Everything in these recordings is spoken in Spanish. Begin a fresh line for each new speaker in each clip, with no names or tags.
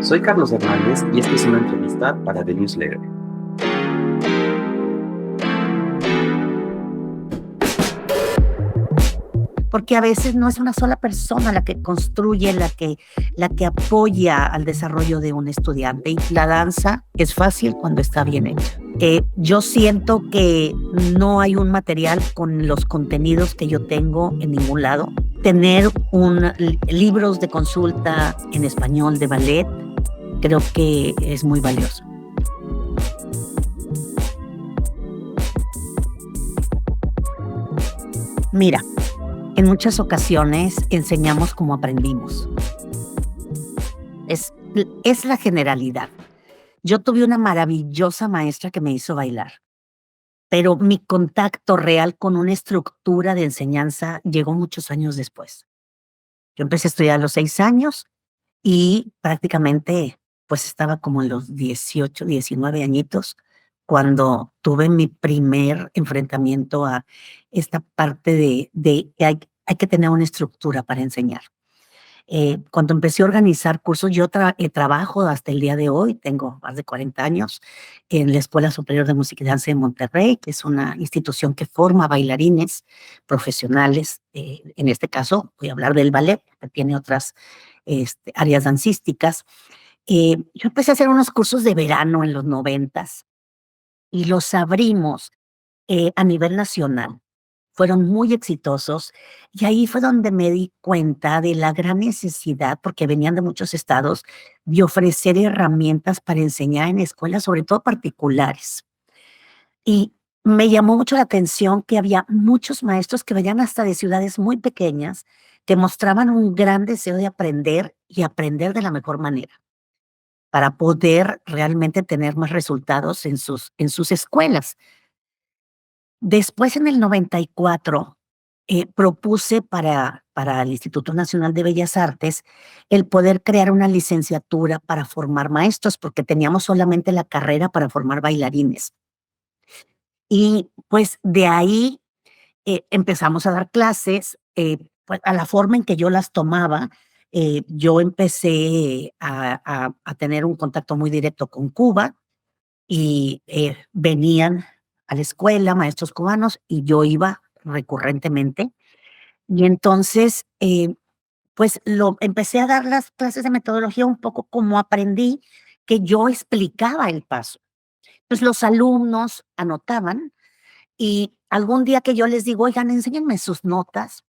Soy Carlos Hernández y esta es una entrevista para The Newsletter.
Porque a veces no es una sola persona la que construye, la que apoya al desarrollo de un estudiante. Y la danza es fácil cuando está bien hecha. Yo siento que no hay un material con los contenidos que yo tengo en ningún lado. Tener libros de consulta en español de ballet creo que es muy valioso. Mira, en muchas ocasiones enseñamos como aprendimos. Es la generalidad. Yo tuve una maravillosa maestra que me hizo bailar, pero mi contacto real con una estructura de enseñanza llegó muchos años después. Yo empecé a estudiar a los 6 años y prácticamente, pues, estaba como en los 18, 19 añitos cuando tuve mi primer enfrentamiento a esta parte de que hay que tener una estructura para enseñar. Cuando empecé a organizar cursos, yo trabajo hasta el día de hoy, tengo más de 40 años, en la Escuela Superior de Música y Danza de Monterrey, que es una institución que forma bailarines profesionales. En este caso, voy a hablar del ballet, que tiene otras áreas dancísticas. Yo empecé a hacer unos cursos de verano en los 90s y los abrimos a nivel nacional. Fueron muy exitosos y ahí fue donde me di cuenta de la gran necesidad, porque venían de muchos estados, de ofrecer herramientas para enseñar en escuelas, sobre todo particulares. Y me llamó mucho la atención que había muchos maestros que venían hasta de ciudades muy pequeñas, que mostraban un gran deseo de aprender y aprender de la mejor manera, para poder realmente tener más resultados en sus escuelas. Después, en el 94, propuse para el Instituto Nacional de Bellas Artes el poder crear una licenciatura para formar maestros, porque teníamos solamente la carrera para formar bailarines. Y, pues, de ahí, empezamos a dar clases, pues, a la forma en que yo las tomaba. Yo empecé a tener un contacto muy directo con Cuba y, venían a la escuela maestros cubanos y yo iba recurrentemente. Y entonces, pues, empecé a dar las clases de metodología un poco como aprendí, que yo explicaba el paso. Pues, los alumnos anotaban y algún día que yo les digo: "Oigan, enséñenme sus notas",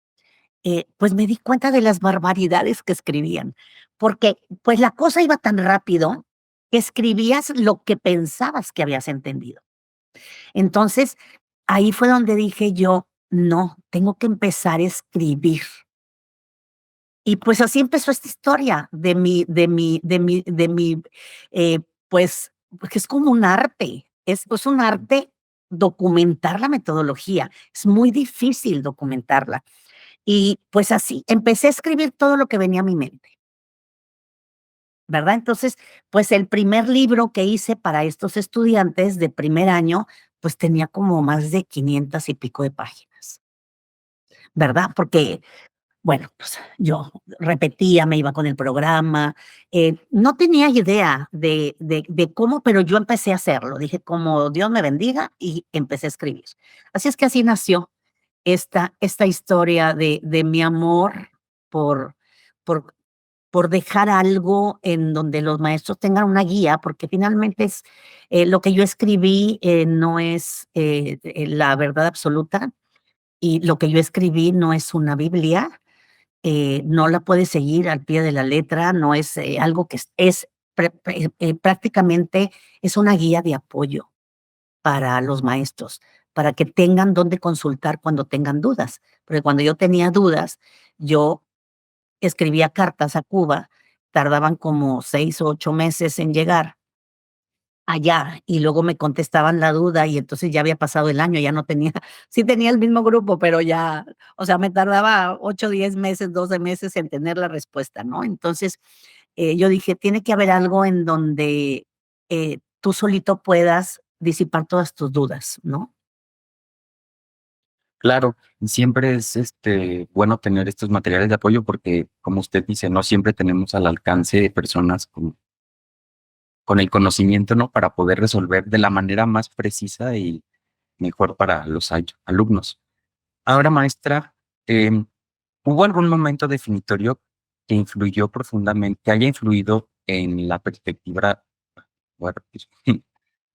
pues, me di cuenta de las barbaridades que escribían, porque, pues, la cosa iba tan rápido que escribías lo que pensabas que habías entendido. Entonces, ahí fue donde dije yo: "No, tengo que empezar a escribir". Y, pues, así empezó esta historia de mi, eh, pues, porque es como un arte, es un arte documentar la metodología, es muy difícil documentarla. Y, pues, así empecé a escribir todo lo que venía a mi mente, ¿verdad? Entonces, pues, el primer libro que hice para estos estudiantes de primer año, pues, tenía como más de 500 y pico de páginas, ¿verdad? Porque, bueno, pues, yo repetía, me iba con el programa, no tenía idea de cómo, pero yo empecé a hacerlo. Dije: "Como Dios me bendiga", y empecé a escribir. Así es que así nació esta historia de mi amor por por por dejar algo en donde los maestros tengan una guía, porque finalmente es, lo que yo escribí, no es, la verdad absoluta, y lo que yo escribí no es una Biblia. No la puedes seguir al pie de la letra, no es, algo que prácticamente es una guía de apoyo para los maestros, para que tengan dónde consultar cuando tengan dudas. Porque cuando yo tenía dudas, yo escribía cartas a Cuba, tardaban como 6 o 8 meses en llegar allá, y luego me contestaban la duda, y entonces ya había pasado el año, ya no tenía sí tenía el mismo grupo, pero ya, o sea, me tardaba 8, 10 meses, 12 meses en tener la respuesta, ¿no? Entonces, yo dije: "Tiene que haber algo en donde, tú solito puedas disipar todas tus dudas", ¿no?
Claro, siempre es bueno tener estos materiales de apoyo porque, como usted dice, no siempre tenemos al alcance de personas con el conocimiento, ¿no? Para poder resolver de la manera más precisa y mejor para los alumnos. Ahora, maestra, em, ¿hubo algún momento definitorio que influyó profundamente, que haya influido en la perspectiva, bueno, pues,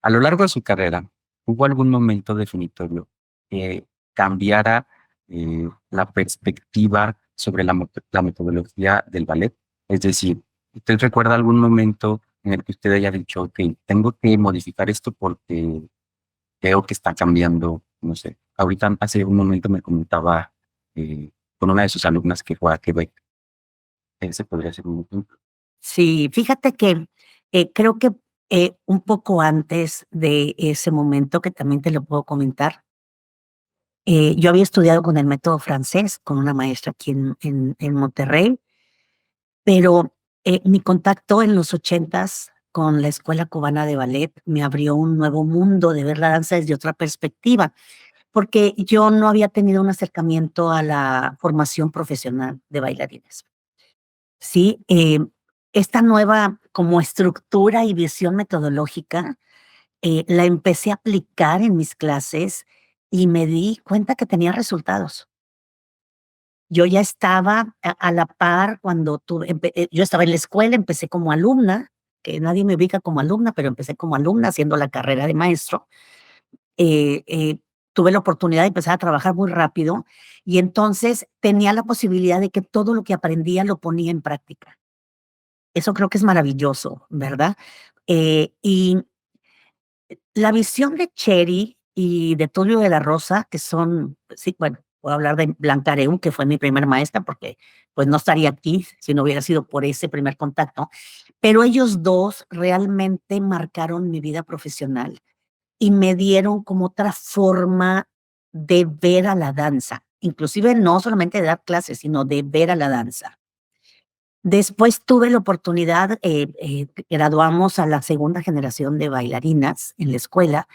a lo largo de su carrera, ¿hubo algún momento definitorio que cambiara la perspectiva sobre la metodología del ballet? Es decir, ¿usted recuerda algún momento en el que usted haya dicho, que tengo que modificar esto porque veo que está cambiando? No sé, ahorita hace un momento me comentaba con una de sus alumnas que fue a Quebec. Ese podría ser un ejemplo.
Sí, fíjate que, creo que, un poco antes de ese momento, que también te lo puedo comentar, yo había estudiado con el método francés, con una maestra aquí en Monterrey, pero, mi contacto en los ochentas con la Escuela Cubana de Ballet me abrió un nuevo mundo de ver la danza desde otra perspectiva, porque yo no había tenido un acercamiento a la formación profesional de bailarines. Sí, esta nueva como estructura y visión metodológica, la empecé a aplicar en mis clases y me di cuenta que tenía resultados. Yo ya estaba a la par cuando yo estaba en la escuela, empecé como alumna, que nadie me ubica como alumna, pero empecé como alumna haciendo la carrera de maestro. Tuve la oportunidad de empezar a trabajar muy rápido y entonces tenía la posibilidad de que todo lo que aprendía lo ponía en práctica. Eso creo que es maravilloso, ¿verdad? Y la visión de Cherry y de Tulio de la Rosa, que son, pues sí, bueno, puedo hablar de Blanca Areu, que fue mi primer maestra, porque pues no estaría aquí si no hubiera sido por ese primer contacto, pero ellos dos realmente marcaron mi vida profesional y me dieron como otra forma de ver a la danza, inclusive no solamente de dar clases, sino de ver a la danza. Después tuve la oportunidad, graduamos a la segunda generación de bailarinas en la escuela,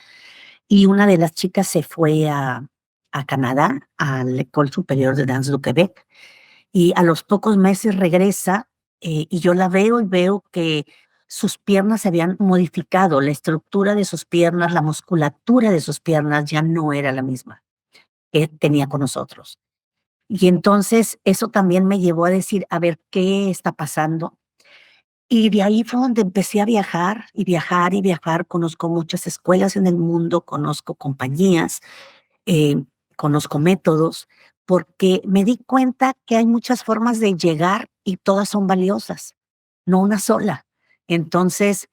y una de las chicas se fue a Canadá, a la École Supérieure de Danse du Québec, y a los pocos meses regresa, y yo la veo y veo que sus piernas se habían modificado, la estructura de sus piernas, la musculatura de sus piernas ya no era la misma que tenía con nosotros. Y entonces eso también me llevó a decir, a ver, ¿qué está pasando? Y de ahí fue donde empecé a viajar, y viajar, y viajar. Conozco muchas escuelas en el mundo, conozco compañías, eh, conozco métodos, porque me di cuenta que hay muchas formas de llegar y todas son valiosas, no una sola. Entonces,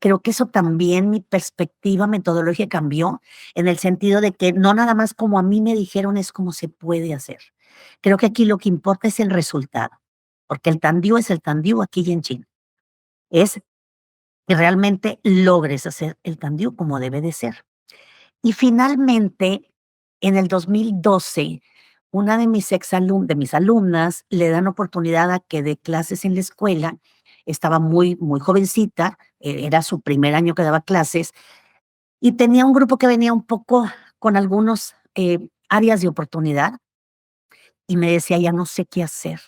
creo que eso también mi perspectiva metodológica cambió, en el sentido de que no nada más como a mí me dijeron es como se puede hacer. Creo que aquí lo que importa es el resultado, porque el Tandiu es el Tandiu aquí y en China. Es que realmente logres hacer el Tandiu como debe de ser. Y finalmente, en el 2012, una de mis alumnas le dan oportunidad a que dé clases en la escuela. Estaba muy, muy jovencita, era su primer año que daba clases, y tenía un grupo que venía un poco con algunos, áreas de oportunidad, y me decía: "Ya no sé qué hacer".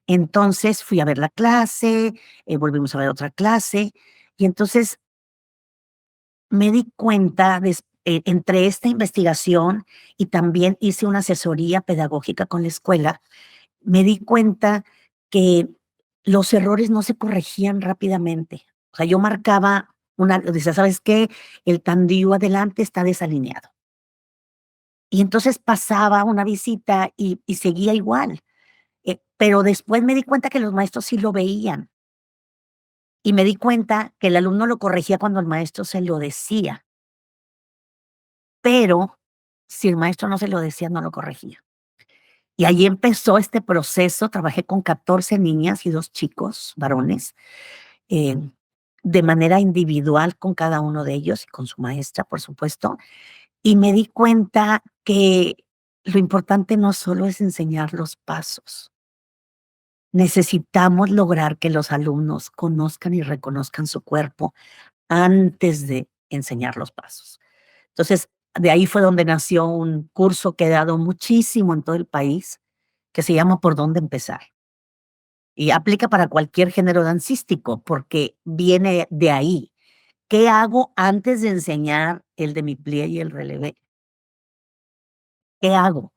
Entonces, fui a ver la clase, volvimos a ver otra clase, y entonces me di cuenta entre esta investigación y también hice una asesoría pedagógica con la escuela, me di cuenta que los errores no se corregían rápidamente. O sea, yo marcaba decía: "¿Sabes qué? El tandío adelante está desalineado". Y entonces pasaba una visita y seguía igual, pero después me di cuenta que los maestros sí lo veían, y me di cuenta que el alumno lo corregía cuando el maestro se lo decía. Pero, si el maestro no se lo decía, no lo corregía. Y ahí empezó este proceso, trabajé con 14 niñas y 2 chicos varones, eh, de manera individual con cada uno de ellos y con su maestra, por supuesto, y me di cuenta que lo importante no solo es enseñar los pasos, necesitamos lograr que los alumnos conozcan y reconozcan su cuerpo antes de enseñar los pasos. Entonces, de ahí fue donde nació un curso que he dado muchísimo en todo el país, que se llama ¿Por dónde empezar? y aplica para cualquier género dancístico, porque viene de ahí. ¿Qué hago antes de enseñar el de mi plie y el relevé? ¿Qué hago?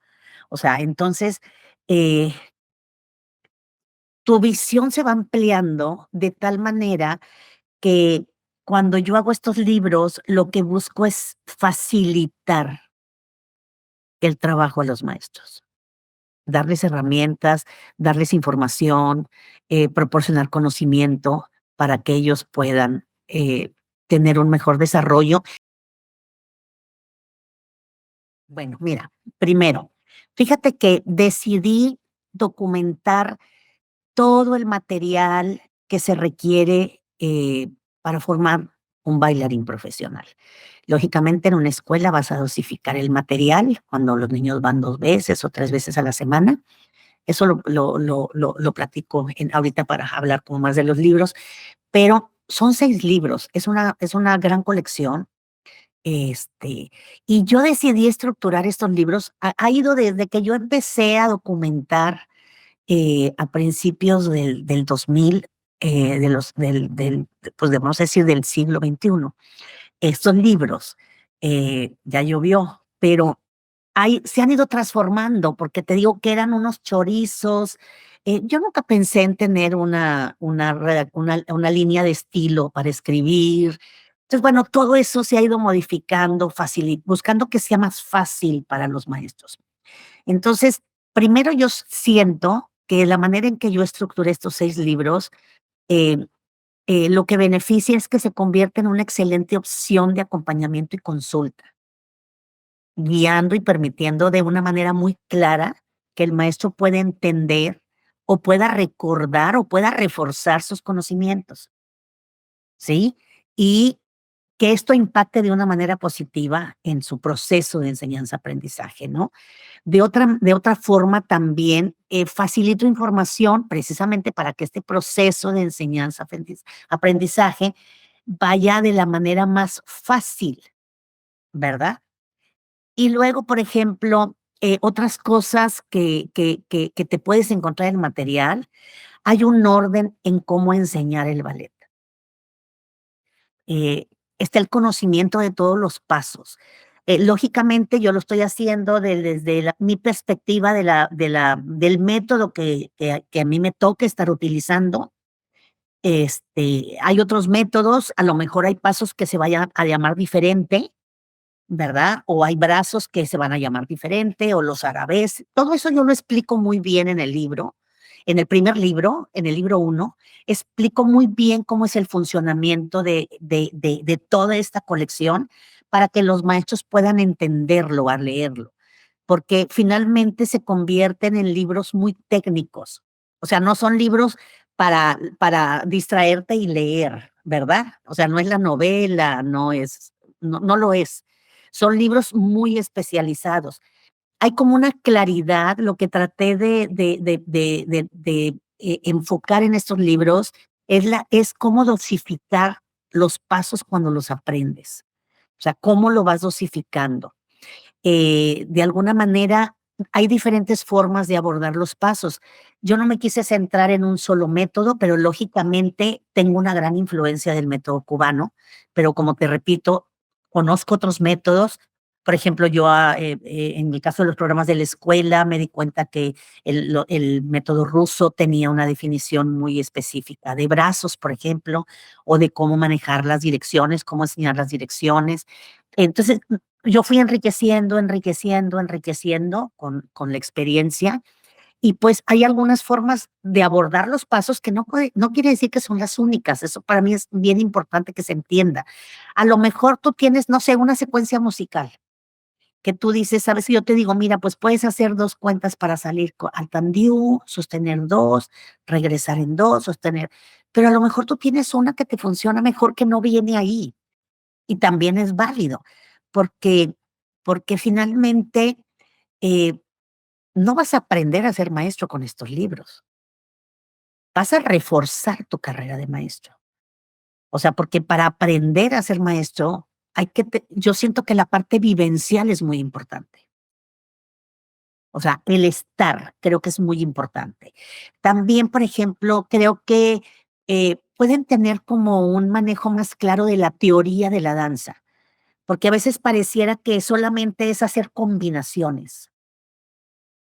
O sea, entonces, eh, tu visión se va ampliando de tal manera que cuando yo hago estos libros, lo que busco es facilitar el trabajo a los maestros, darles herramientas, darles información, proporcionar conocimiento para que ellos puedan tener un mejor desarrollo. Bueno, mira, primero, fíjate que decidí documentar todo el material que se requiere para formar un bailarín profesional. Lógicamente, en una escuela vas a dosificar el material cuando los niños van 2 veces o 3 veces a la semana. Eso lo platico ahorita para hablar como más de los libros, pero son 6 libros, es una gran colección. Y yo decidí estructurar estos libros, ha ido desde que yo empecé a documentar a principios del 2000, pues vamos a decir del siglo XXI. Estos libros, ya llovió, pero se han ido transformando, porque te digo que eran unos chorizos. Yo nunca pensé en tener una línea de estilo para escribir. Entonces, bueno, todo eso se ha ido modificando, buscando que sea más fácil para los maestros. Entonces, primero yo siento que la manera en que yo estructuré estos 6 libros, eh, lo que beneficia es que se convierte en una excelente opción de acompañamiento y consulta, guiando y permitiendo de una manera muy clara que el maestro pueda entender o pueda recordar o pueda reforzar sus conocimientos, ¿sí? Y que esto impacte de una manera positiva en su proceso de enseñanza-aprendizaje, ¿no? De otra forma, también facilito información precisamente para que este proceso de enseñanza-aprendizaje vaya de la manera más fácil, ¿verdad? Y luego, por ejemplo, otras cosas que te puedes encontrar en el material, hay un orden en cómo enseñar el ballet. eh, Está el conocimiento de todos los pasos. Lógicamente, yo lo estoy haciendo desde mi perspectiva del método que a mí me toca estar utilizando. Hay otros métodos, a lo mejor hay pasos que se vayan a llamar diferente, ¿verdad? O hay brazos que se van a llamar diferente, o los arabes. Todo eso yo lo explico muy bien en el libro. En el primer libro, en el libro 1, explico muy bien cómo es el funcionamiento de toda esta colección para que los maestros puedan entenderlo al leerlo, porque finalmente se convierten en libros muy técnicos. O sea, no son libros para distraerte y leer, ¿verdad? O sea, no es la novela, no lo es. Son libros muy especializados. Hay como una claridad, lo que traté de enfocar en estos libros es cómo dosificar los pasos cuando los aprendes. O sea, cómo lo vas dosificando. De alguna manera, hay diferentes formas de abordar los pasos. Yo no me quise centrar en un solo método, pero lógicamente tengo una gran influencia del método cubano, pero como te repito, conozco otros métodos. Por ejemplo, yo en el caso de los programas de la escuela me di cuenta que el método ruso tenía una definición muy específica de brazos, por ejemplo, o de cómo manejar las direcciones, cómo enseñar las direcciones. Entonces, yo fui enriqueciendo con la experiencia, y pues hay algunas formas de abordar los pasos que no quiere decir que son las únicas. Eso para mí es bien importante que se entienda. A lo mejor tú tienes, no sé, una secuencia musical que tú dices, ¿sabes? Yo te digo, mira, pues puedes hacer 2 cuentas para salir al tendido, sostener 2, regresar en 2, sostener, pero a lo mejor tú tienes una que te funciona mejor que no viene ahí, y también es válido, porque finalmente, eh, no vas a aprender a ser maestro con estos libros, vas a reforzar tu carrera de maestro. O sea, porque para aprender a ser maestro yo siento que la parte vivencial es muy importante. O sea, el estar creo que es muy importante. También, por ejemplo, creo que pueden tener como un manejo más claro de la teoría de la danza, porque a veces pareciera que solamente es hacer combinaciones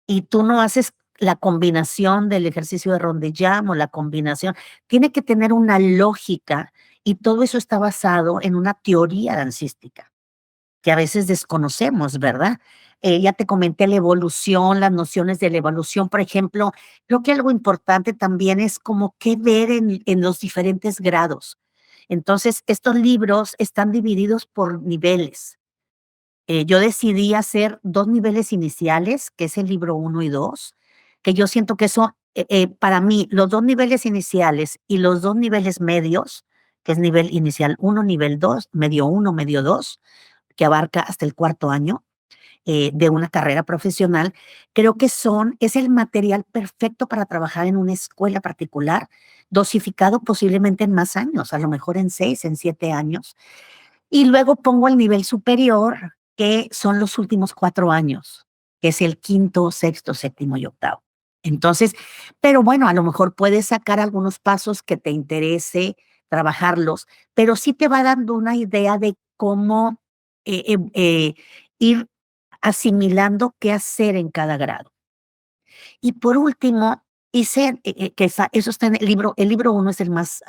y tú no haces la combinación del ejercicio de rondejam o la combinación, tiene que tener una lógica y todo eso está basado en una teoría dancística que a veces desconocemos, ¿verdad? Ya te comenté la evolución, las nociones de la evolución, por ejemplo, creo que algo importante también es como qué ver en los diferentes grados. Entonces, estos libros están divididos por niveles. Yo decidí hacer 2 niveles iniciales, que es el libro 1 y 2, que yo siento que eso, para mí, los 2 niveles iniciales y los 2 niveles medios, que es nivel inicial 1, nivel 2, medio 1, medio 2, que abarca hasta el cuarto año de una carrera profesional, creo que es el material perfecto para trabajar en una escuela particular, dosificado posiblemente en más años, a lo mejor en 6, en 7 años. Y luego pongo el nivel superior, que son los últimos 4 años, que es el quinto, sexto, séptimo y octavo. Entonces, pero bueno, a lo mejor puedes sacar algunos pasos que te interese trabajarlos, pero sí te va dando una idea de cómo ir asimilando qué hacer en cada grado. Y por último, hice, eso está en el libro 1 es el más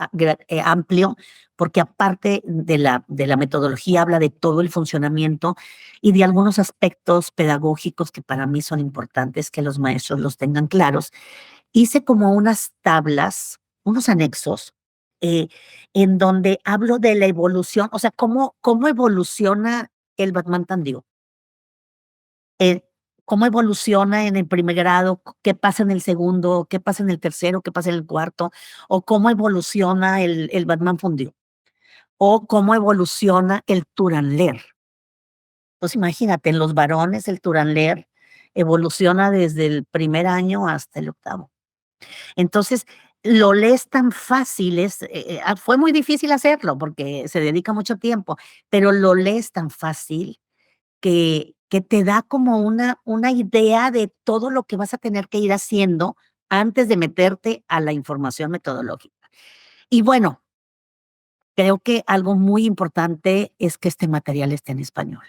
amplio, porque aparte de la metodología habla de todo el funcionamiento y de algunos aspectos pedagógicos que para mí son importantes que los maestros los tengan claros. Hice como unas tablas, unos anexos, eh, en donde hablo de la evolución, o sea, cómo evoluciona el Batman Tandigo. eh, Cómo evoluciona en el primer grado, qué pasa en el segundo, qué pasa en el tercero, qué pasa en el cuarto, o cómo evoluciona el Batman Fundió, o cómo evoluciona el Turanler. Pues imagínate, en los varones el Turanler evoluciona desde el primer año hasta el octavo. Entonces, lo lees tan fácil, fue muy difícil hacerlo porque se dedica mucho tiempo, pero lo lees tan fácil que te da como una idea de todo lo que vas a tener que ir haciendo antes de meterte a la información metodológica. Y bueno, creo que algo muy importante es que este material esté en español.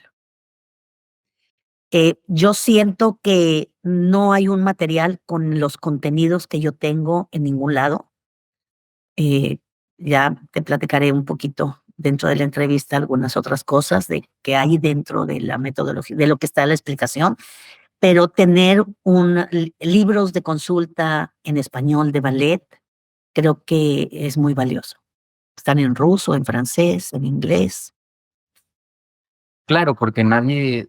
Yo siento que no hay un material con los contenidos que yo tengo en ningún lado. Eh, ya te platicaré un poquito dentro de la entrevista algunas otras cosas de que hay dentro de la metodología, de lo que está en la explicación. Pero tener libros de consulta en español de ballet, creo que es muy valioso. Están en ruso, en francés, en inglés.
Claro, porque nadie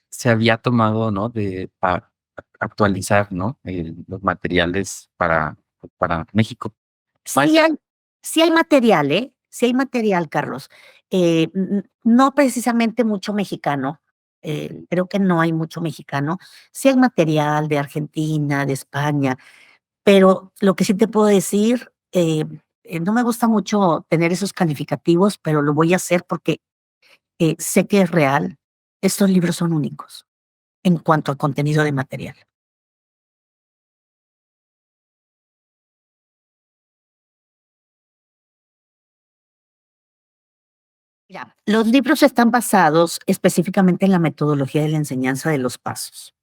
se había tomado, ¿no? De actualizar, ¿no? Los materiales para México.
Sí
Maestra,
hay sí hay material, ¿eh? Sí hay material, Carlos. No precisamente mucho mexicano, creo que no hay mucho mexicano. Sí hay material de Argentina, de España, pero lo que sí te puedo decir, no me gusta mucho tener esos calificativos, pero lo voy a hacer porque sé que es real. Estos libros son únicos en cuanto a contenido de material. Mira, los libros están basados específicamente en la metodología de la enseñanza de los pasos,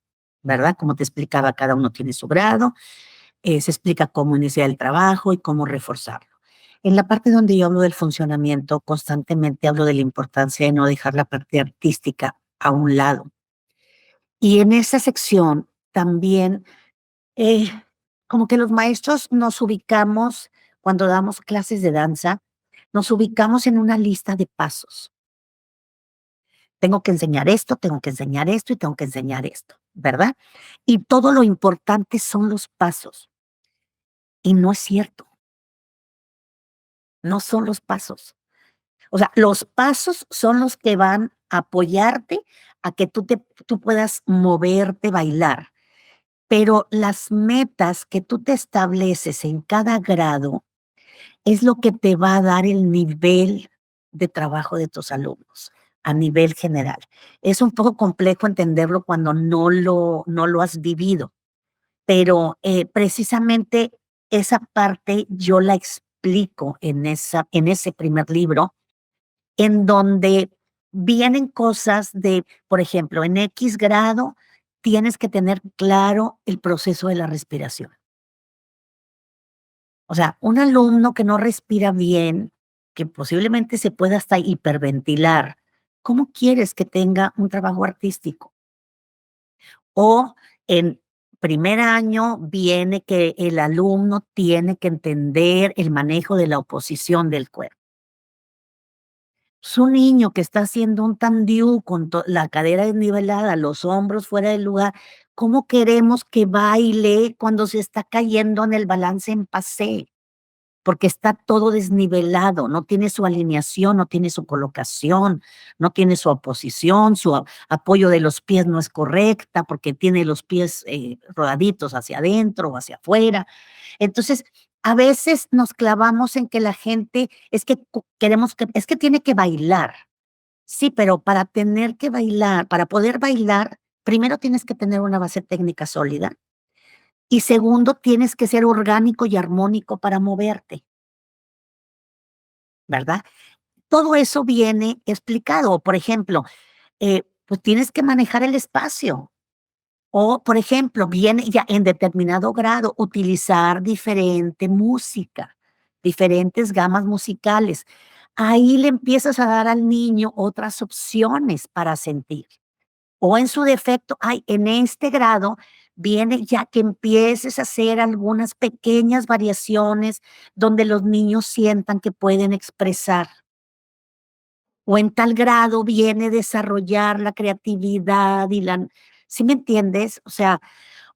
¿verdad? Como te explicaba, cada uno tiene su grado, se explica cómo iniciar el trabajo y cómo reforzarlo. En la parte donde yo hablo del funcionamiento, constantemente hablo de la importancia de no dejar la parte artística a un lado. Y en esa sección también, eh, como que los maestros nos ubicamos, cuando damos clases de danza, nos ubicamos en una lista de pasos. Tengo que enseñar esto, tengo que enseñar esto y tengo que enseñar esto, ¿verdad? Y todo lo importante son los pasos. Y no es cierto, no son los pasos. O sea, los pasos son los que van a apoyarte a que tú puedas moverte, bailar. Pero las metas que tú te estableces en cada grado es lo que te va a dar el nivel de trabajo de tus alumnos. a nivel general. Es un poco complejo entenderlo cuando no lo has vivido, pero, precisamente esa parte yo la explico en ese primer libro, en donde vienen cosas de, por ejemplo, en X grado tienes que tener claro el proceso de la respiración. O sea, un alumno que no respira bien, que posiblemente se pueda hasta hiperventilar, ¿cómo quieres que tenga un trabajo artístico? O en primer año viene que el alumno tiene que entender el manejo de la oposición del cuerpo. Es un niño que está haciendo un tendiu con la cadera desnivelada, los hombros fuera del lugar, ¿cómo queremos que baile cuando se está cayendo en el balance en pasé? Porque está todo desnivelado, no tiene su alineación, no tiene su colocación, no tiene su oposición, su apoyo de los pies no es correcta, porque tiene los pies, rodaditos hacia adentro o hacia afuera. Entonces, a veces nos clavamos en que la gente es que queremos que es que tiene que bailar. Sí, pero para tener que bailar, para poder bailar, primero tienes que tener una base técnica sólida y segundo, tienes que ser orgánico y armónico para moverte, ¿verdad? Todo eso viene explicado. Por ejemplo, pues tienes que manejar el espacio. O, por ejemplo, viene ya en determinado grado utilizar diferente música, diferentes gamas musicales. Ahí le empiezas a dar al niño otras opciones para sentir. O en su defecto, ay, en este grado viene ya que empieces a hacer algunas pequeñas variaciones donde los niños sientan que pueden expresar. O en tal grado viene desarrollar la creatividad y la, ¿sí me entiendes? O sea,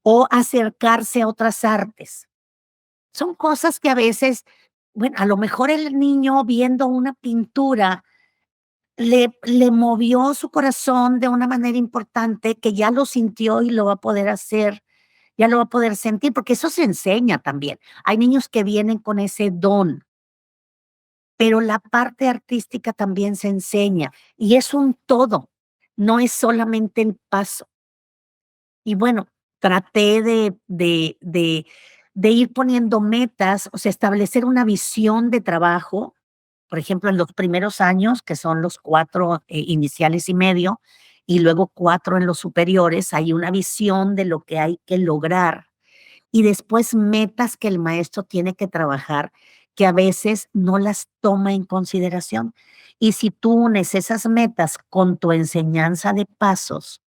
o acercarse a otras artes. Son cosas que a veces, bueno, a lo mejor el niño viendo una pintura le movió su corazón de una manera importante que ya lo sintió y lo va a poder hacer, ya lo va a poder sentir, porque eso se enseña también. Hay niños que vienen con ese don. Pero la parte artística también se enseña, y es un todo, no es solamente el paso. Y bueno, traté de ir poniendo metas, o sea, establecer una visión de trabajo, por ejemplo, en los primeros años, que son los 4, iniciales y medio, y luego 4 en los superiores, hay una visión de lo que hay que lograr y después metas que el maestro tiene que trabajar, que a veces no las toma en consideración. Y si tú unes esas metas con tu enseñanza de pasos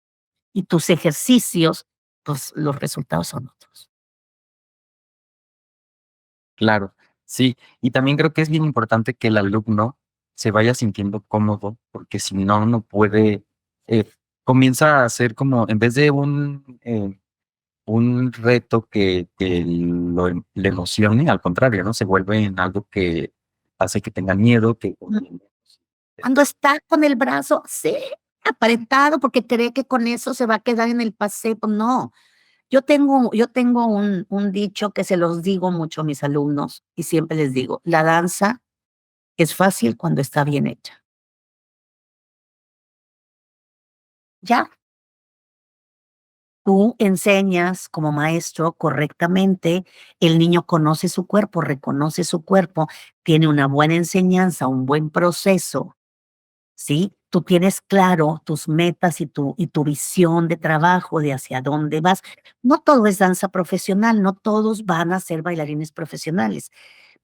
y tus ejercicios, pues los resultados son otros.
Claro, sí. Y también creo que es bien importante que el alumno se vaya sintiendo cómodo, porque si no, no puede, eh, comienza a ser como, en vez de un reto que le emocione, al contrario, ¿no? Se vuelve en algo que hace que tenga miedo, que
Mm,
confíe menos.
cuando está con el brazo, sí, apretado, porque cree que con eso se va a quedar en el paseo, pues no. Yo tengo un dicho que se los digo mucho a mis alumnos, y siempre les digo: "La danza es fácil cuando está bien hecha". Ya, tú enseñas como maestro correctamente, el niño conoce su cuerpo, reconoce su cuerpo, tiene una buena enseñanza, un buen proceso, ¿sí? Tú tienes claro tus metas y tu visión de trabajo, de hacia dónde vas. No todo es danza profesional, no todos van a ser bailarines profesionales,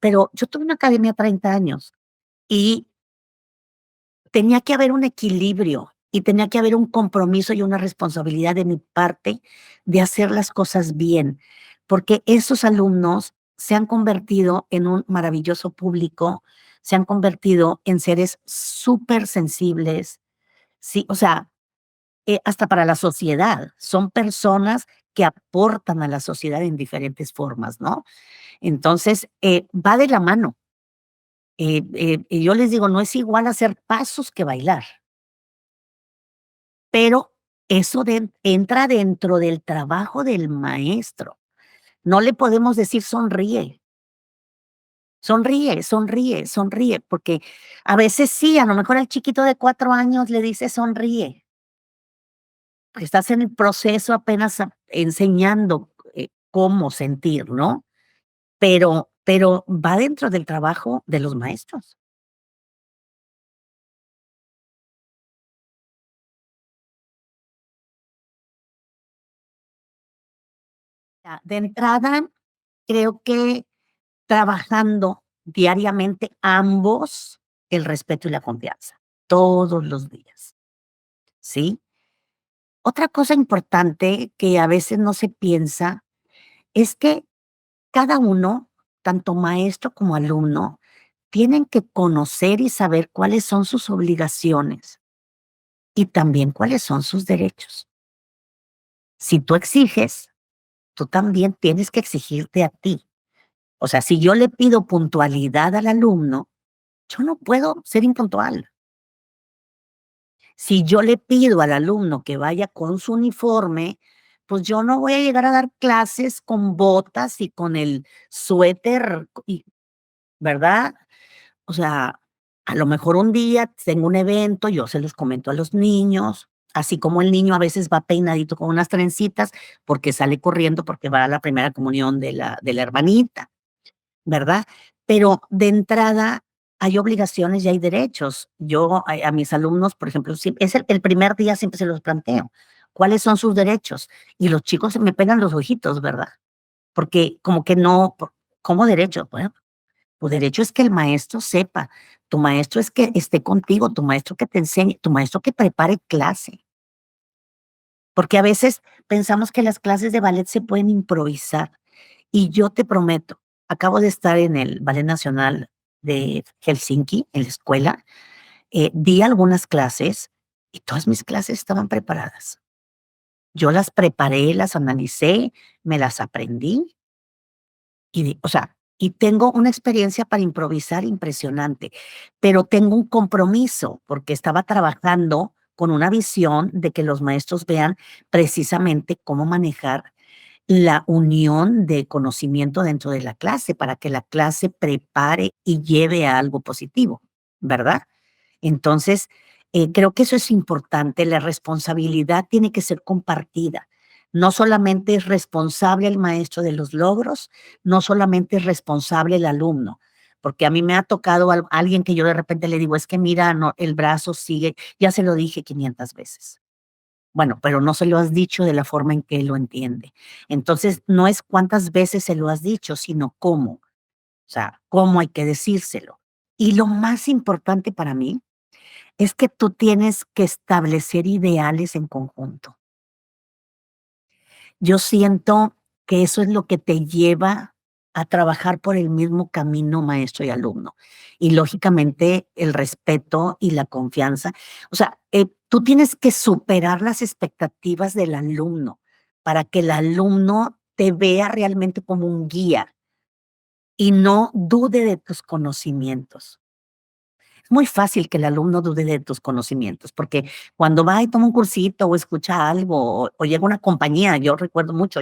pero yo tuve una academia 30 años y tenía que haber un equilibrio y tenía que haber un compromiso y una responsabilidad de mi parte de hacer las cosas bien, porque esos alumnos se han convertido en un maravilloso público, se han convertido en seres súper sensibles, sí, o sea, hasta para la sociedad, son personas que aportan a la sociedad en diferentes formas, ¿no? Entonces, va de la mano. Y yo les digo, no es igual hacer pasos que bailar. Pero eso entra dentro del trabajo del maestro. No le podemos decir sonríe. sonríe, sonríe, sonríe, porque a veces sí, a lo mejor al chiquito de 4 años le dices sonríe, porque estás en el proceso apenas enseñando cómo sentir, ¿no? Pero va dentro del trabajo de los maestros. De entrada, creo que trabajando diariamente ambos, el respeto y la confianza, todos los días, ¿sí? Otra cosa importante que a veces no se piensa es que cada uno, tanto maestro como alumno, tienen que conocer y saber cuáles son sus obligaciones y también cuáles son sus derechos. Si tú exiges, tú también tienes que exigirte a ti. O sea, si yo le pido puntualidad al alumno, yo no puedo ser impuntual. Si yo le pido al alumno que vaya con su uniforme, pues yo no voy a llegar a dar clases con botas y con el suéter, ¿verdad? O sea, a lo mejor un día tengo un evento, yo se los comento a los niños, así como el niño a veces va peinadito con unas trencitas porque sale corriendo porque va a la primera comunión de la hermanita. ¿Verdad? Pero de entrada hay obligaciones y hay derechos. Yo a mis alumnos, por ejemplo, es el primer día siempre se los planteo. ¿Cuáles son sus derechos? Y los chicos se me pegan los ojitos, ¿verdad? Porque como que no, ¿cómo derecho? Bueno, tu derecho es que el maestro sepa, tu maestro es que esté contigo, tu maestro que te enseñe, tu maestro que prepare clase. Porque a veces pensamos que las clases de ballet se pueden improvisar. Y yo te prometo, acabo de estar en el Ballet Nacional de Helsinki, en la escuela, di algunas clases y todas mis clases estaban preparadas. Yo las preparé, las analicé, me las aprendí o sea, y tengo una experiencia para improvisar impresionante, pero tengo un compromiso porque estaba trabajando con una visión de que los maestros vean precisamente cómo manejar la unión de conocimiento dentro de la clase para que la clase prepare y lleve a algo positivo, ¿verdad? Entonces, creo que eso es importante. La responsabilidad tiene que ser compartida. No solamente es responsable el maestro de los logros, no solamente es responsable el alumno, porque a mí me ha tocado alguien que yo de repente le digo, es que mira, no, el brazo sigue, ya se lo dije 500 veces. Bueno, pero no se lo has dicho de la forma en que él lo entiende. Entonces, no es cuántas veces se lo has dicho, sino cómo. O sea, cómo hay que decírselo. Y lo más importante para mí es que tú tienes que establecer ideales en conjunto. Yo siento que eso es lo que te lleva a trabajar por el mismo camino maestro y alumno. Y lógicamente el respeto y la confianza. O sea, tú tienes que superar las expectativas del alumno para que el alumno te vea realmente como un guía y no dude de tus conocimientos. Es muy fácil que el alumno dude de tus conocimientos, porque cuando va y toma un cursito o escucha algo o llega una compañía, yo recuerdo mucho,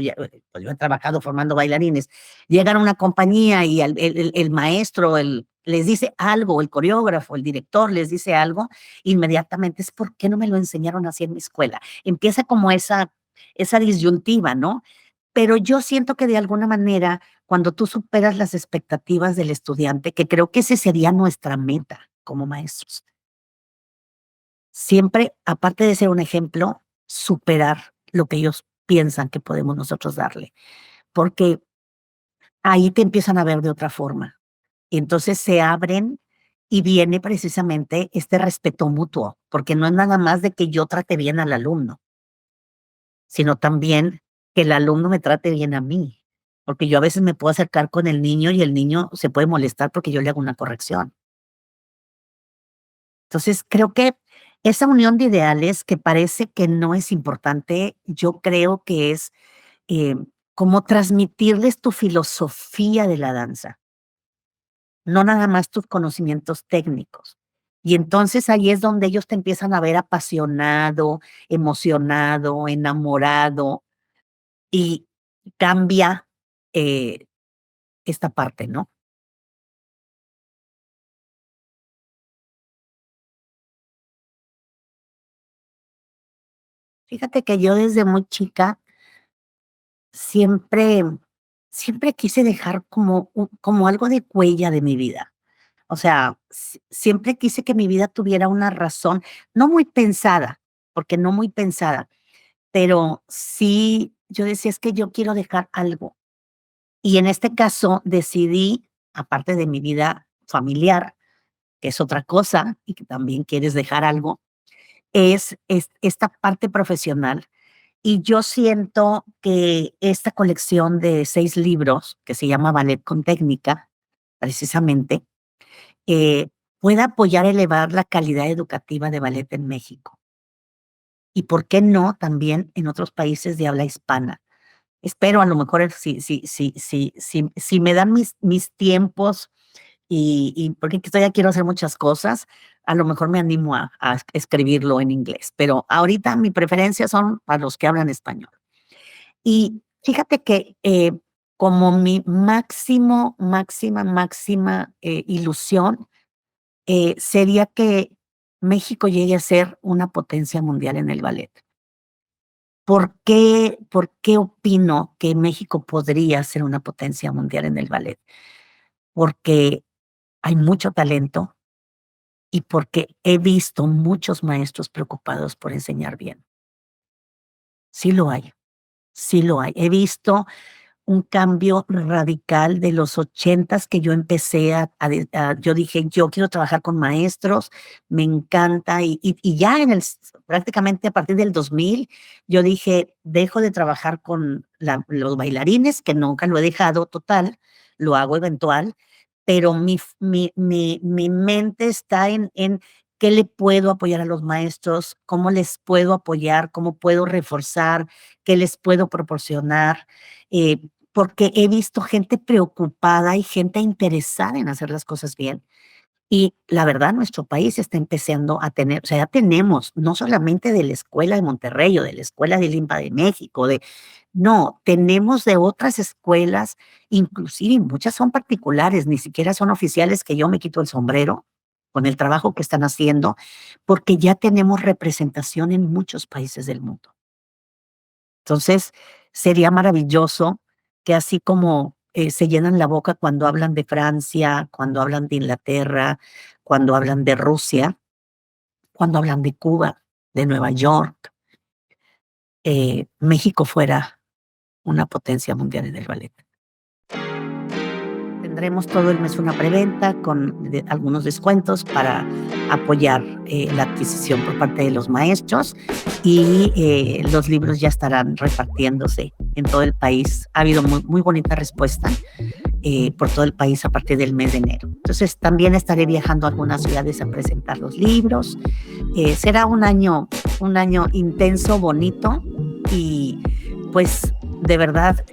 pues yo he trabajado formando bailarines, llegan a una compañía y el maestro les dice algo, el coreógrafo, el director les dice algo, inmediatamente es ¿por qué no me lo enseñaron así en mi escuela? Empieza como esa disyuntiva, ¿no? Pero yo siento que de alguna manera, cuando tú superas las expectativas del estudiante, que creo que ese sería nuestra meta como maestros, siempre, aparte de ser un ejemplo, superar lo que ellos piensan que podemos nosotros darle, porque ahí te empiezan a ver de otra forma. Y entonces se abren y viene precisamente este respeto mutuo, porque no es nada más de que yo trate bien al alumno, sino también que el alumno me trate bien a mí, porque yo a veces me puedo acercar con el niño y el niño se puede molestar porque yo le hago una corrección. Entonces, creo que esa unión de ideales que parece que no es importante, yo creo que es eh, como transmitirles tu filosofía de la danza, no nada más tus conocimientos técnicos. Y entonces ahí es donde ellos te empiezan a ver apasionado, emocionado, enamorado, y cambia, eh, esta parte, ¿no? Fíjate que yo desde muy chica siempre siempre quise dejar como algo de huella de mi vida. O sea, siempre quise que mi vida tuviera una razón, no muy pensada, porque no muy pensada, pero sí, yo decía: "Es que yo quiero dejar algo". Y en este caso decidí, aparte de mi vida familiar, que es otra cosa, y que también quieres dejar algo, es esta parte profesional. Y yo siento que esta colección de 6 libros, que se llama Ballet con Técnica, precisamente, eh, pueda apoyar a elevar la calidad educativa de ballet en México. Y, ¿por qué no?, también en otros países de habla hispana. Espero, a lo mejor, si me dan mis tiempos y porque todavía quiero hacer muchas cosas, a lo mejor me animo a escribirlo en inglés, pero ahorita mi preferencia son para los que hablan español. Y fíjate que, como mi máxima, ilusión, sería que México llegue a ser una potencia mundial en el ballet. ¿Por qué opino que México podría ser una potencia mundial en el ballet? Porque hay mucho talento y porque he visto muchos maestros preocupados por enseñar bien. Sí lo hay, sí lo hay. He visto un cambio radical de los 80s que yo empecé yo dije: "Yo quiero trabajar con maestros, me encanta", y ya prácticamente a partir del 2000, yo dije: "Dejo de trabajar con los bailarines", que nunca lo he dejado total, lo hago eventual, pero mi mente está en qué le puedo apoyar a los maestros, cómo les puedo apoyar, cómo puedo reforzar, qué les puedo proporcionar, porque he visto gente preocupada y gente interesada en hacer las cosas bien. Y la verdad, nuestro país está empezando a tener, o sea, ya tenemos, no solamente de la escuela de Monterrey o de la escuela de Limpa de México, no, tenemos de otras escuelas, inclusive muchas son particulares, ni siquiera son oficiales, que yo me quito el sombrero con el trabajo que están haciendo, porque ya tenemos representación en muchos países del mundo. Entonces, sería maravilloso que así como, se llenan la boca cuando hablan de Francia, cuando hablan de Inglaterra, cuando hablan de Rusia, cuando hablan de Cuba, de Nueva York, México fuera una potencia mundial en el ballet. Tendremos todo el mes una preventa con algunos descuentos para apoyar la adquisición por parte de los maestros y los libros ya estarán repartiéndose en todo el país. Ha habido muy bonita respuesta por todo el país a partir del mes de enero. Entonces también estaré viajando a algunas ciudades a presentar los libros. Será un año intenso, bonito y pues de verdad,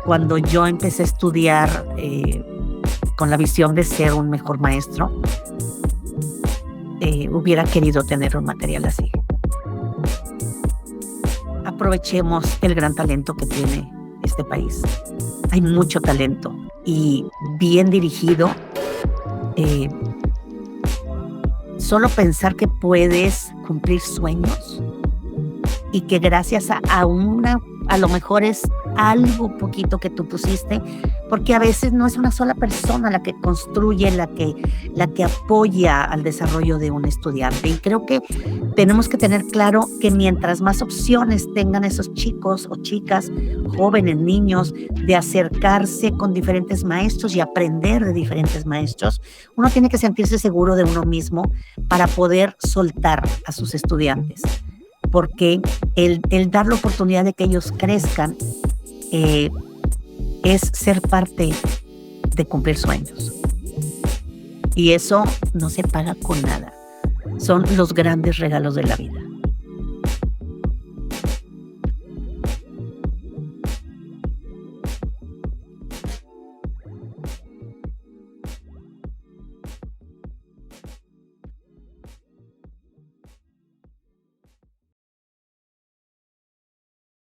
cuando yo empecé a estudiar con la visión de ser un mejor maestro, hubiera querido tener un material así. Aprovechemos el gran talento que tiene este país. Hay mucho talento y bien dirigido. Solo pensar que puedes cumplir sueños y que gracias a lo mejor es algo poquito que tú pusiste, porque a veces no es una sola persona la que construye, la que apoya al desarrollo de un estudiante. Y creo que tenemos que tener claro que mientras más opciones tengan esos chicos o chicas, jóvenes, niños, de acercarse con diferentes maestros y aprender de diferentes maestros, uno tiene que sentirse seguro de uno mismo para poder soltar a sus estudiantes. Porque el dar la oportunidad de que ellos crezcan es ser parte de cumplir sueños. Y eso no se paga con nada. Son los grandes regalos de la vida.